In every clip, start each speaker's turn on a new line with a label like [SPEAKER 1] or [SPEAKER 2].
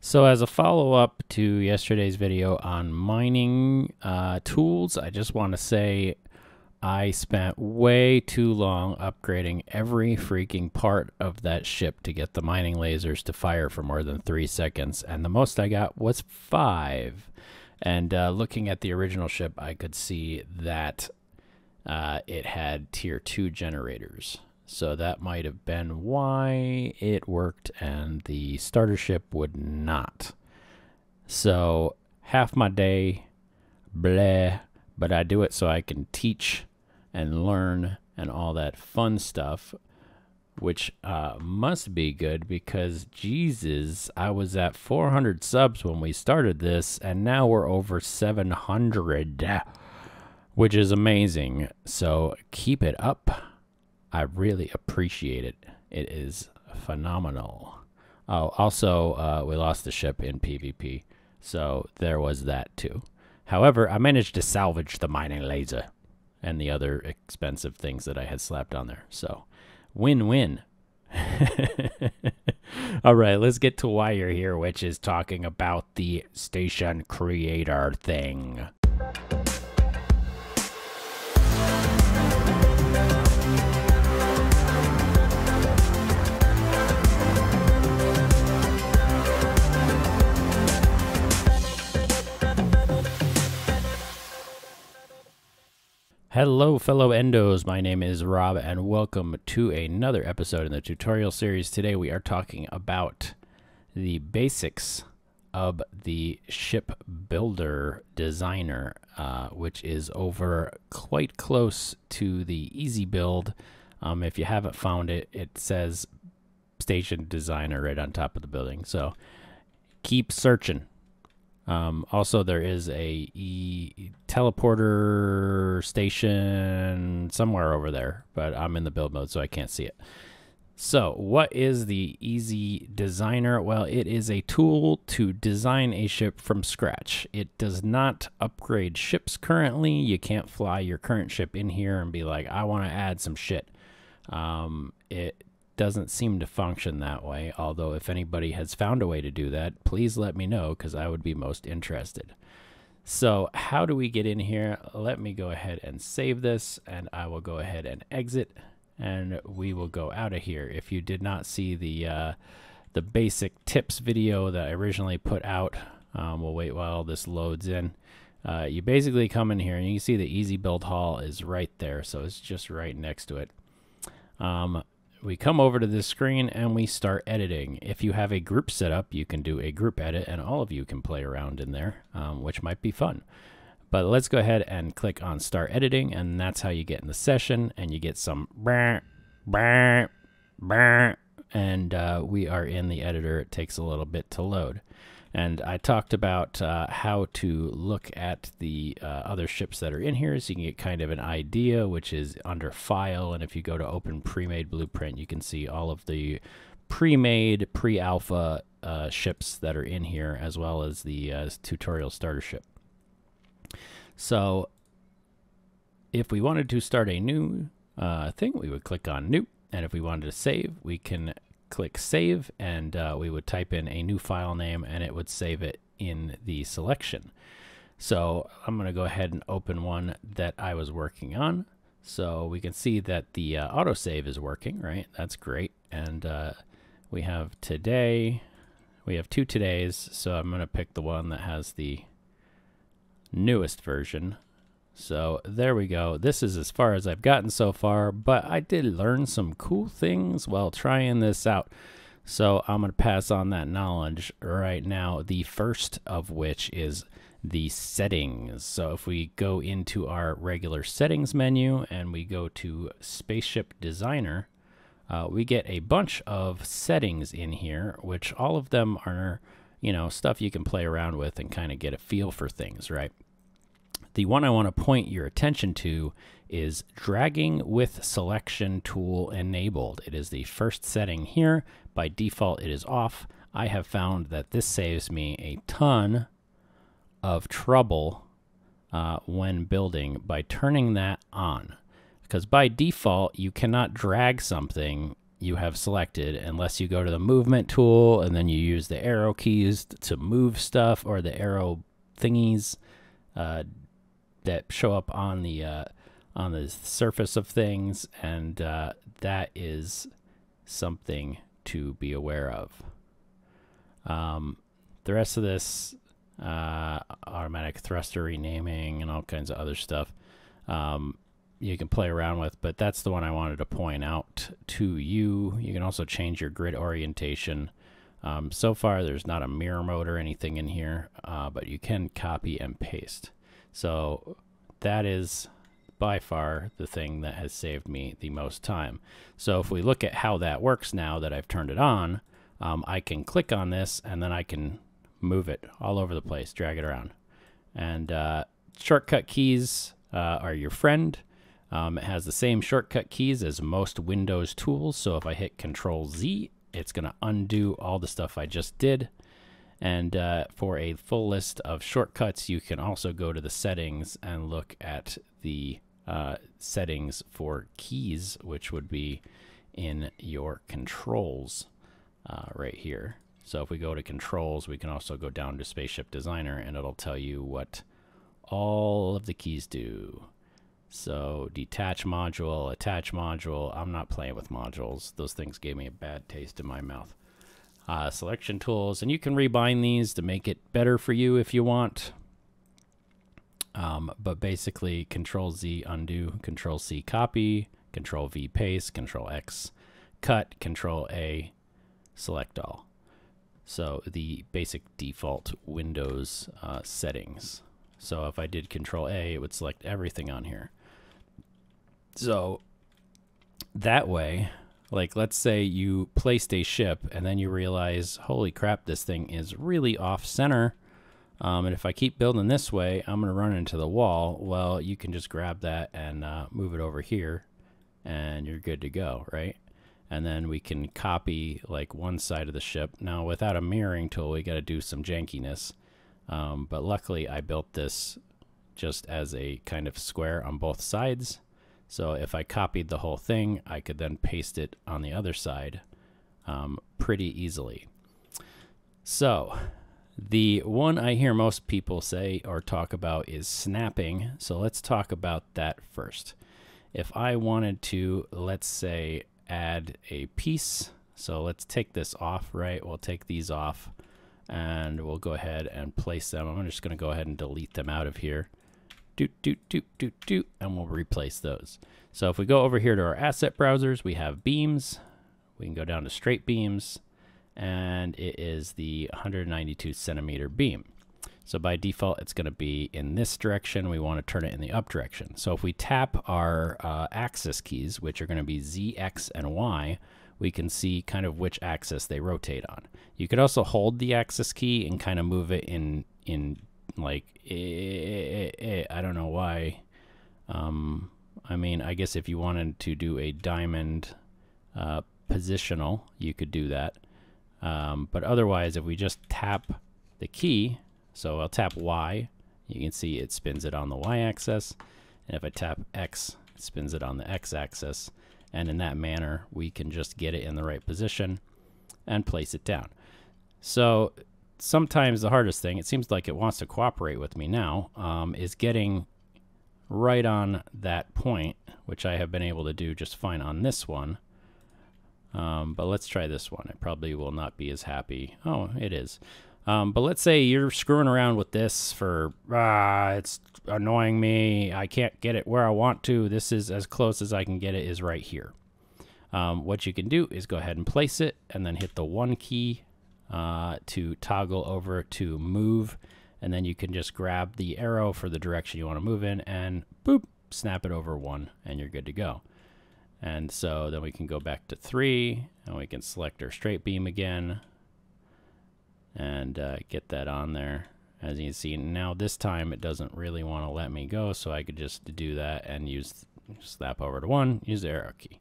[SPEAKER 1] So as a follow-up to yesterday's video on mining tools, I just want to say I spent way too long upgrading every freaking part of that ship to get the mining lasers to fire for more than 3 seconds, and the most I got was 5. And looking at the original ship, I could see that it had tier 2 generators. So that might have been why it worked and the starter ship would not. So half my day, bleh, but I do it so I can teach and learn and all that fun stuff, which must be good because, Jesus, I was at 400 subs when we started this, and now we're over 700, which is amazing. So keep it up. I really appreciate it. It is phenomenal. Oh, also, we lost the ship in PvP, so there was that too. However, I managed to salvage the mining laser and the other expensive things that I had slapped on there. So, win-win. All right, let's get to why you're here, which is talking about the station creator thing. Hello, fellow endos. My name is Rob, and welcome to another episode in the tutorial series. Today we are talking about the basics of the ship builder designer, which is over quite close to the easy build. If you haven't found it, it says station designer right on top of the building, so keep searching. Also, there is a teleporter station somewhere over there, but I'm in the build mode, so I can't see it. So what is the Easy Designer? Well, it is a tool to design a ship from scratch. It does not upgrade ships currently. You can't fly your current ship in here and be like, I want to add some shit. It doesn't seem to function that way, although if anybody has found a way to do that, please let me know because I would be most interested. So how do we get in here? Let me go ahead and save this, and I will go ahead and exit, and we will go out of here. If you did not see the basic tips video that I originally put out, we'll wait while this loads in. You basically come in here and you can see the easy build hall is right there, so it's just right next to it. We come over to this screen and we start editing. If you have a group set up, you can do a group edit and all of you can play around in there, which might be fun. But let's go ahead and click on start editing, and that's how you get in the session, and you get some and we are in the editor. It takes a little bit to load. And I talked about how to look at the other ships that are in here so you can get kind of an idea, which is under File. And if you go to Open Pre-Made Blueprint, you can see all of the pre-made, pre-alpha ships that are in here, as well as the tutorial starter ship. So if we wanted to start a new thing, we would click on New. And if we wanted to save, we can click Save, and we would type in a new file name, and it would save it in the selection. So I'm going to go ahead and open one that I was working on. So we can see that the autosave is working, right? That's great. And we have today. We have 2 todays, so I'm going to pick the one that has the newest version. So there we go. This is as far as I've gotten so far, but I did learn some cool things while trying this out. So I'm going to pass on that knowledge right now, the first of which is the settings. So if we go into our regular settings menu and we go to Spaceship Designer, we get a bunch of settings in here, which all of them are, you know, stuff you can play around with and kind of get a feel for things, right? The one I want to point your attention to is dragging with selection tool enabled. It is the first setting here. By default, it is off. I have found that this saves me a ton of trouble when building by turning that on. Because by default, you cannot drag something you have selected, unless you go to the movement tool and then you use the arrow keys to move stuff, or the arrow thingies that show up on the surface of things, and that is something to be aware of. The rest of this, automatic thruster renaming and all kinds of other stuff, you can play around with, but that's the one I wanted to point out to you. You can also change your grid orientation. So far there's not a mirror mode or anything in here, but you can copy and paste. So that is by far the thing that has saved me the most time. So if we look at how that works now that I've turned it on, I can click on this and then I can move it all over the place, drag it around. And shortcut keys are your friend. It has the same shortcut keys as most Windows tools. So if I hit Control Z, it's going to undo all the stuff I just did. And for a full list of shortcuts, you can also go to the settings and look at the settings for keys, which would be in your controls right here. So if we go to controls, we can also go down to Spaceship Designer, and it'll tell you what all of the keys do. So detach module, attach module. I'm not playing with modules. Those things gave me a bad taste in my mouth. Selection tools, and you can rebind these to make it better for you if you want. But basically, Control Z undo, Control C copy, Control V paste, Control X cut, Control A select all. So the basic default Windows settings. So if I did Control A, it would select everything on here. So that way, like let's say you placed a ship and then you realize, holy crap, this thing is really off center. And if I keep building this way, I'm going to run into the wall. Well, you can just grab that and move it over here and you're good to go, right? And then we can copy like one side of the ship. Now without a mirroring tool, we got to do some jankiness. But luckily I built this just as a kind of square on both sides. So if I copied the whole thing, I could then paste it on the other side pretty easily. So the one I hear most people say or talk about is snapping. So let's talk about that first. If I wanted to, let's say, add a piece. So let's take this off, right? We'll take these off and we'll go ahead and place them. I'm just going to go ahead and delete them out of here. And we'll replace those. So if we go over here to our asset browsers, we have beams. We can go down to straight beams, and it is the 192 centimeter beam. So by default, it's going to be in this direction. We want to turn it in the up direction. So if we tap our axis keys, which are going to be Z, X, and Y, we can see kind of which axis they rotate on. You could also hold the axis key and kind of move it in like, I don't know why. I mean, I guess if you wanted to do a diamond positional, you could do that. But otherwise, if we just tap the key, so I'll tap Y, you can see it spins it on the Y axis. And if I tap X, it spins it on the X axis. And in that manner, we can just get it in the right position and place it down. So sometimes the hardest thing, it seems like it wants to cooperate with me now, is getting right on that point, which I have been able to do just fine on this one. But let's try this one. It probably will not be as happy. Oh, it is. But let's say you're screwing around with this for, it's annoying me. I can't get it where I want to. This is as close as I can get it is right here. What you can do is go ahead and place it and then hit the 1 key to toggle over to move. And then you can just grab the arrow for the direction you want to move in and boop, snap it over 1 and you're good to go. And so then we can go back to 3 and we can select our straight beam again and get that on there. As you can see, now this time it doesn't really want to let me go, so I could just do that and snap over to 1, use the arrow key.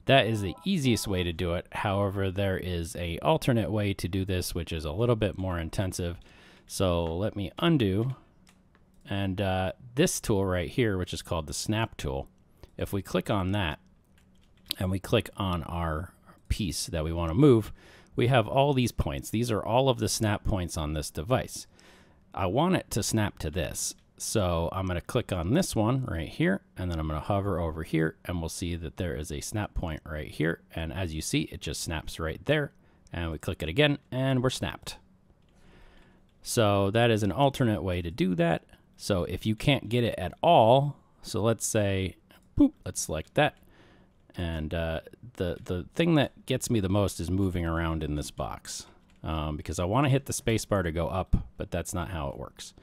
[SPEAKER 1] That is the easiest way to do it. However, there is an alternate way to do this, which is a little bit more intensive. So let me undo. And this tool right here, which is called the snap tool, if we click on that and we click on our piece that we want to move, we have all these points. These are all of the snap points on this device. I want it to snap to this. So I'm going to click on this one right here, and then I'm going to hover over here, and we'll see that there is a snap point right here. And as you see, it just snaps right there. And we click it again, and we're snapped. So that is an alternate way to do that. So if you can't get it at all, so let's say, boop, let's select that. And the thing that gets me the most is moving around in this box, because I want to hit the spacebar to go up, but that's not how it works.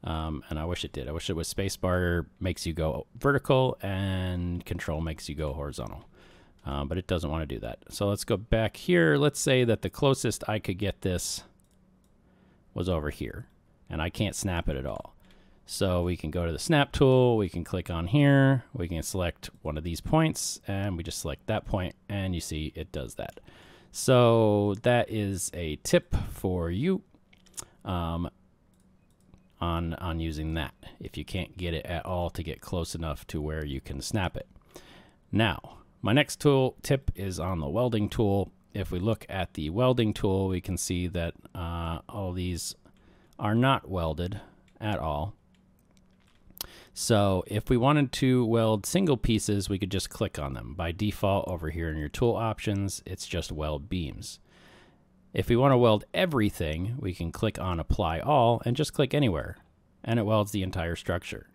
[SPEAKER 1] And I wish it did. I wish it was spacebar makes you go vertical and control makes you go horizontal. But it doesn't want to do that. So let's go back here. Let's say that the closest I could get this was over here, and I can't snap it at all. So we can go to the snap tool, we can click on here, we can select one of these points, and we just select that point, and you see it does that. So that is a tip for you on using that, if you can't get it at all to get close enough to where you can snap it. Now, my next tool tip is on the welding tool. If we look at the welding tool, we can see that all these are not welded at all. So if we wanted to weld single pieces, we could just click on them. By default, over here in your tool options, it's just weld beams. If we want to weld everything, we can click on Apply All and just click anywhere, and it welds the entire structure.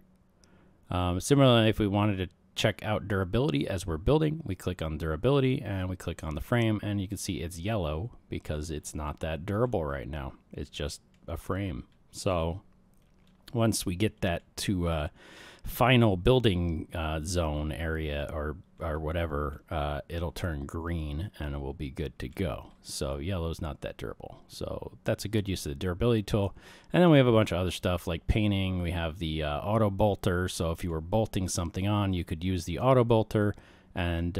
[SPEAKER 1] Similarly, if we wanted to check out durability as we're building, we click on durability and we click on the frame, and you can see it's yellow because it's not that durable right now. It's just a frame. So once we get that to final building zone area or whatever, it'll turn green and it will be good to go. So yellow's not that durable. So that's a good use of the durability tool. And then we have a bunch of other stuff like painting. We have the auto bolter. So if you were bolting something on, you could use the auto bolter and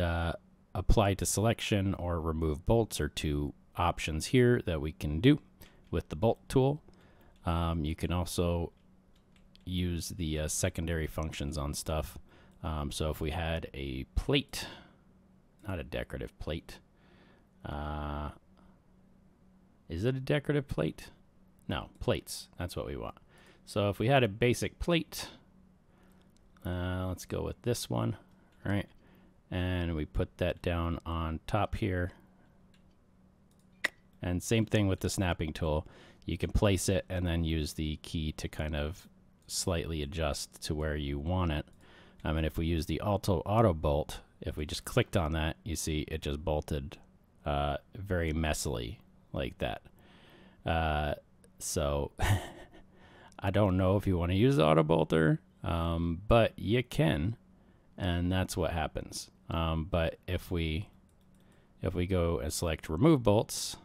[SPEAKER 1] apply to selection or remove bolts are two options here that we can do with the bolt tool. You can also use the secondary functions on stuff. So if we had a plate, not a decorative plate, is it a decorative plate? No, plates, that's what we want. So if we had a basic plate, let's go with this one, right? And we put that down on top here. And same thing with the snapping tool. You can place it and then use the key to kind of slightly adjust to where you want it. And if we use the Autobolt, if we just clicked on that, you see it just bolted very messily like that. So I don't know if you want to use the Autobolter, but you can, and that's what happens. But if we go and select remove bolts,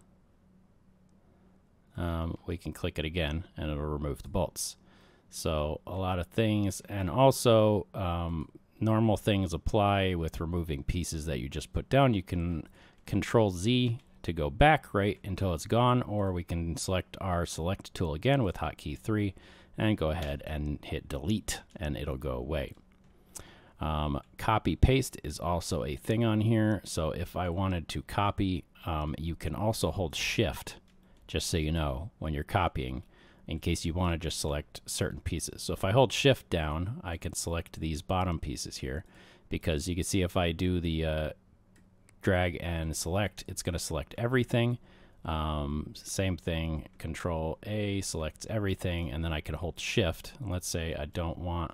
[SPEAKER 1] we can click it again and it'll remove the bolts. So a lot of things, and also normal things apply with removing pieces that you just put down. You can Control Z to go back right until it's gone, or we can select our select tool again with hotkey 3 and go ahead and hit delete and it'll go away. Copy paste is also a thing on here. So if I wanted to copy, you can also hold shift, just so you know, when you're copying, in case you want to just select certain pieces. So if I hold shift down, I can select these bottom pieces here, because you can see if I do the drag and select, it's going to select everything. Same thing, Control A selects everything, and then I can hold shift. And let's say I don't want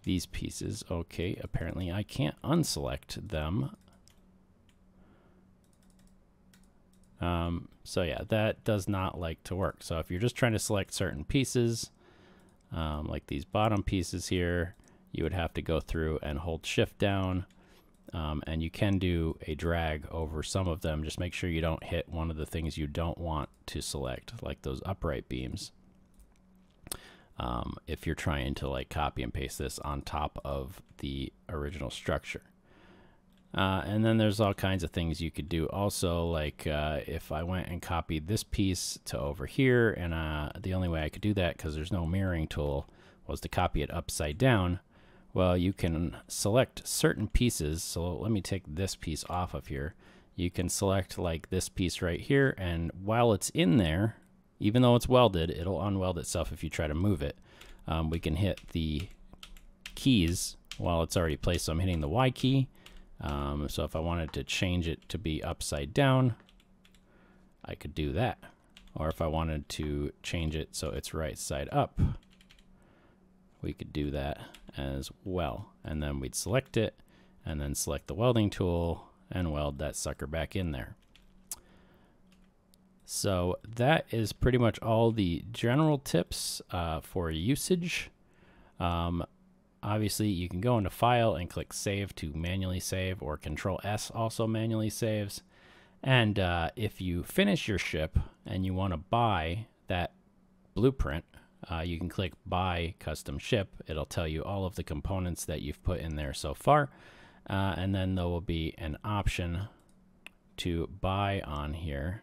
[SPEAKER 1] these pieces. Okay, apparently I can't unselect them. So yeah, that does not like to work. So if you're just trying to select certain pieces, like these bottom pieces here, you would have to go through and hold shift down. And you can do a drag over some of them. Just make sure you don't hit one of the things you don't want to select, like those upright beams. If you're trying to like copy and paste this on top of the original structure. And then there's all kinds of things you could do also, like if I went and copied this piece to over here, and the only way I could do that, because there's no mirroring tool, was to copy it upside down. Well, you can select certain pieces. So let me take this piece off of here. you can select like this piece right here, and while it's in there, even though it's welded, it'll unweld itself if you try to move it. We can hit the keys while it's already placed. So I'm hitting the Y key. So if I wanted to change it to be upside down, I could do that. Or if I wanted to change it so it's right side up, we could do that as well. And then we'd select it and then select the welding tool and weld that sucker back in there. So that is pretty much all the general tips for usage. Obviously, you can go into File and click Save to manually save, or Control S also manually saves. And if you finish your ship and you want to buy that blueprint, you can click Buy Custom Ship. It'll tell you all of the components that you've put in there so far. And then there will be an option to buy on here.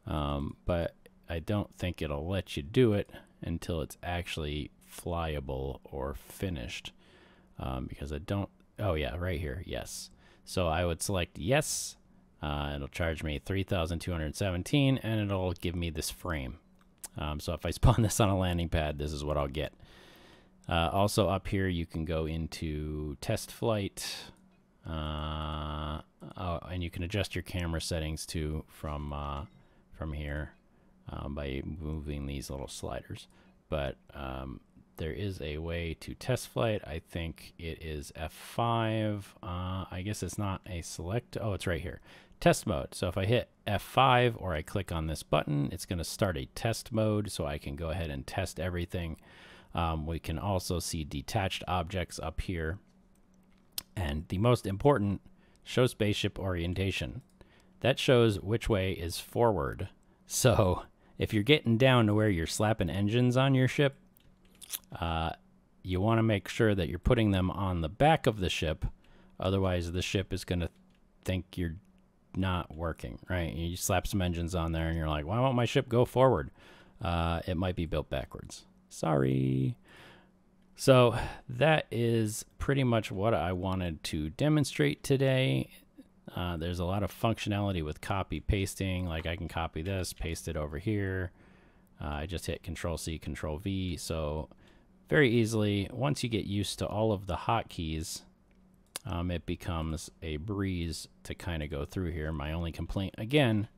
[SPEAKER 1] But I don't think it'll let you do it until it's actually flyable or finished. Because I don't, oh yeah, right here, yes. So I would select yes, it'll charge me $3,217 and it'll give me this frame. So if I spawn this on a landing pad, this is what I'll get. Also up here, you can go into test flight. Oh, and you can adjust your camera settings too from here by moving these little sliders. But there is a way to test flight. I think it is F5. I guess it's not a select. Oh, it's right here. Test mode. So if I hit F5 or I click on this button, it's going to start a test mode so I can go ahead and test everything. We can also see detached objects up here. And the most important, show spaceship orientation. That shows which way is forward. So if you're getting down to where you're slapping engines on your ship, you want to make sure that you're putting them on the back of the ship. Otherwise, the ship is going to think you're not working, right? You slap some engines on there and you're like, why won't my ship go forward? It might be built backwards. Sorry. So that is pretty much what I wanted to demonstrate today. There's a lot of functionality with copy pasting. Like I can copy this, paste it over here. I just hit Control C, Control V. So very easily, once you get used to all of the hotkeys, it becomes a breeze to kind of go through here. My only complaint, again,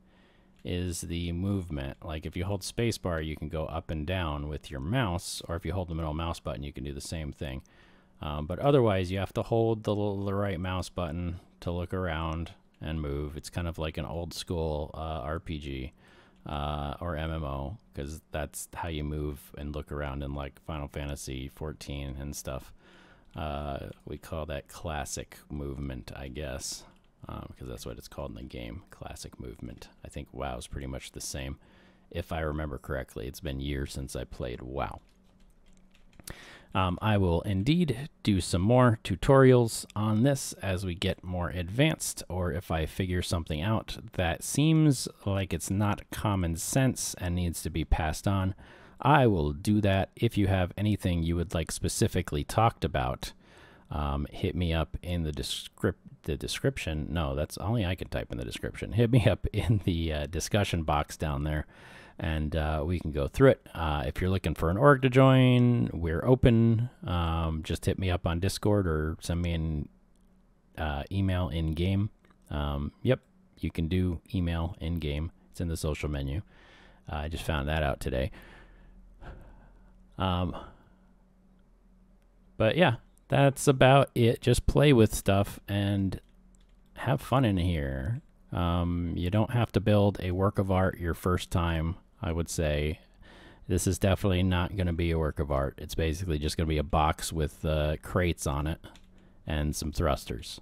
[SPEAKER 1] is the movement. Like if you hold spacebar, you can go up and down with your mouse, or if you hold the middle mouse button, you can do the same thing. But otherwise, you have to hold the right mouse button to look around and move. It's kind of like an old school RPG or MMO, because that's how you move and look around in like Final Fantasy 14 and stuff. We call that classic movement, I guess, because that's what it's called in the game, classic movement. I think WoW's pretty much the same, if I remember correctly. It's been years since I played WoW. I will indeed do some more tutorials on this as we get more advanced, or if I figure something out that seems like it's not common sense and needs to be passed on, I will do that. If you have anything you would like specifically talked about, hit me up in the description. No, that's only I can type in the description. Hit me up in the discussion box down there, and we can go through it. If you're looking for an org to join, we're open. Just hit me up on Discord or send me an email in game. Yep, you can do email in game. It's in the social menu. I just found that out today. But yeah, that's about it. Just play with stuff and have fun in here. You don't have to build a work of art your first time, I would say. This is definitely not going to be a work of art. It's basically just going to be a box with crates on it and some thrusters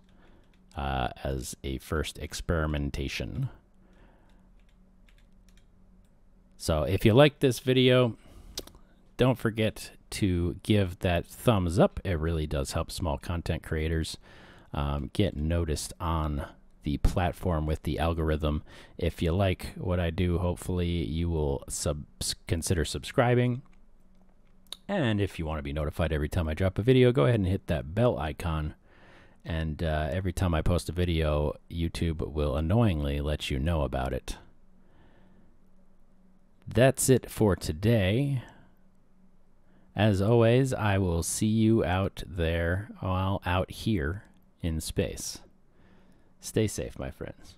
[SPEAKER 1] as a first experimentation. So if you like this video, don't forget to give that thumbs up. It really does help small content creators get noticed on the platform with the algorithm. If you like what I do, hopefully you will consider subscribing. And if you want to be notified every time I drop a video, go ahead and hit that bell icon. And every time I post a video, YouTube will annoyingly let you know about it. That's it for today. As always, I will see you out there, well, out here in space. Stay safe, my friends.